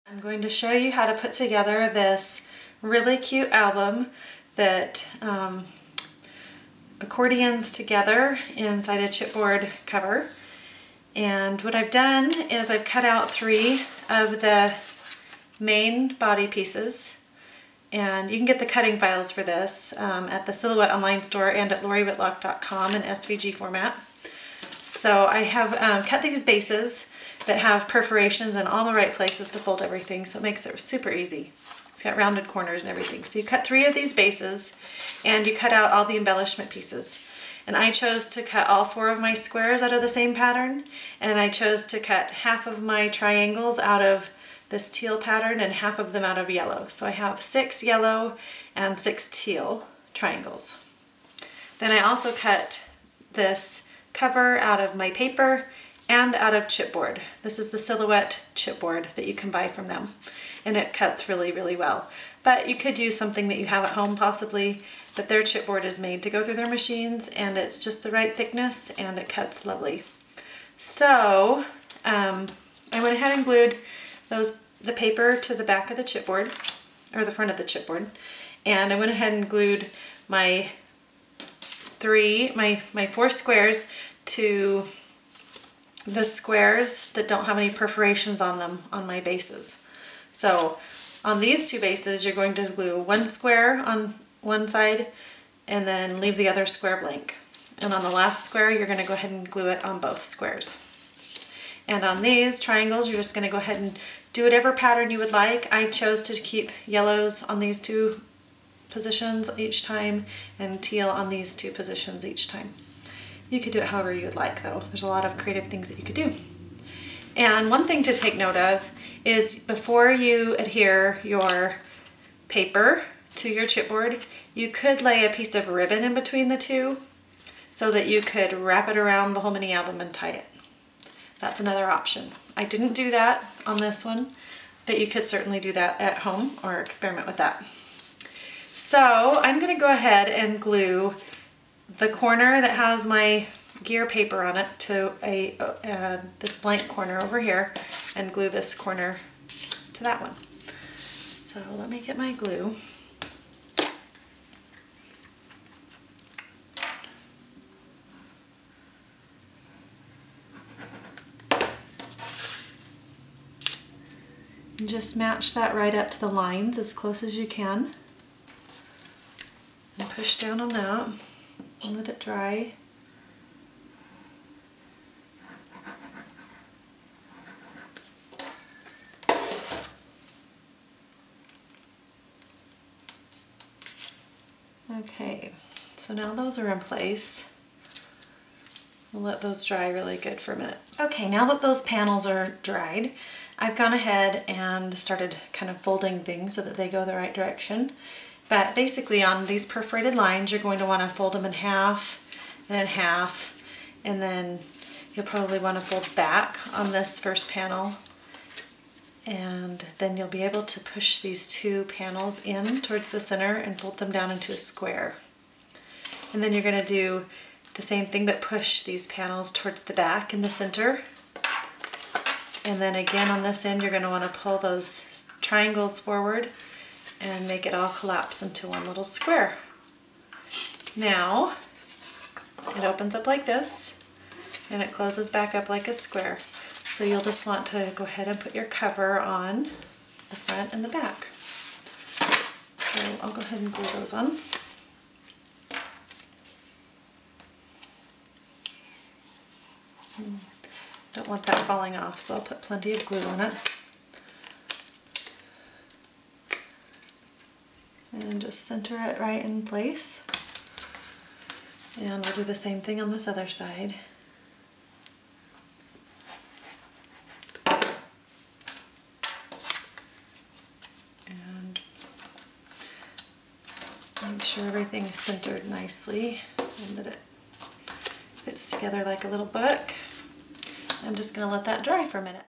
I'm going to show you how to put together this really cute album that accordions together inside a chipboard cover. And what I've done is I've cut out 3 of the main body pieces, and you can get the cutting files for this at the Silhouette online store and at loriwhitlock.com in SVG format. So I have cut these bases that have perforations in all the right places to fold everything, so it makes it super easy. It's got rounded corners and everything. So you cut 3 of these bases and you cut out all the embellishment pieces. And I chose to cut all 4 of my squares out of the same pattern, and I chose to cut half of my triangles out of this teal pattern and half of them out of yellow. So I have 6 yellow and 6 teal triangles. Then I also cut this cover out of my paper and out of chipboard. This is the Silhouette chipboard that you can buy from them, and it cuts really, really well. But you could use something that you have at home possibly, but their chipboard is made to go through their machines, and it's just the right thickness and it cuts lovely. So I went ahead and glued the paper to the back of the chipboard, or the front of the chipboard, and I went ahead and glued my 4 squares to the squares that don't have any perforations on them on my bases. So on these 2 bases, you're going to glue 1 square on one side and then leave the other square blank. And on the last square, you're going to go ahead and glue it on both squares. And on these triangles, you're just going to go ahead and do whatever pattern you would like. I chose to keep yellows on these 2 positions each time and teal on these 2 positions each time. You could do it however you would like, though. There's a lot of creative things that you could do. And one thing to take note of is before you adhere your paper to your chipboard, you could lay a piece of ribbon in between the 2 so that you could wrap it around the whole mini album and tie it. That's another option. I didn't do that on this one, but you could certainly do that at home or experiment with that. So I'm going to go ahead and glue the corner that has my gear paper on it to this blank corner over here, and glue this corner to that one. So let me get my glue. And just match that right up to the lines as close as you can. And push down on that and let it dry. Okay, so now those are in place. We'll let those dry really good for a minute. Okay, now that those panels are dried, I've gone ahead and started kind of folding things so that they go the right direction. But basically on these perforated lines, you're going to want to fold them in half and in half, and then you'll probably want to fold back on this first panel, and then you'll be able to push these 2 panels in towards the center and fold them down into a square. And then you're going to do the same thing, but push these panels towards the back in the center. And then again on this end, you're going to want to pull those triangles forward and make it all collapse into one little square. Now, it opens up like this, and it closes back up like a square. So you'll just want to go ahead and put your cover on the front and the back. So I'll go ahead and glue those on. Don't want that falling off, so I'll put plenty of glue on it. And just center it right in place. And we'll do the same thing on this other side. And make sure everything is centered nicely and that it fits together like a little book. I'm just going to let that dry for a minute.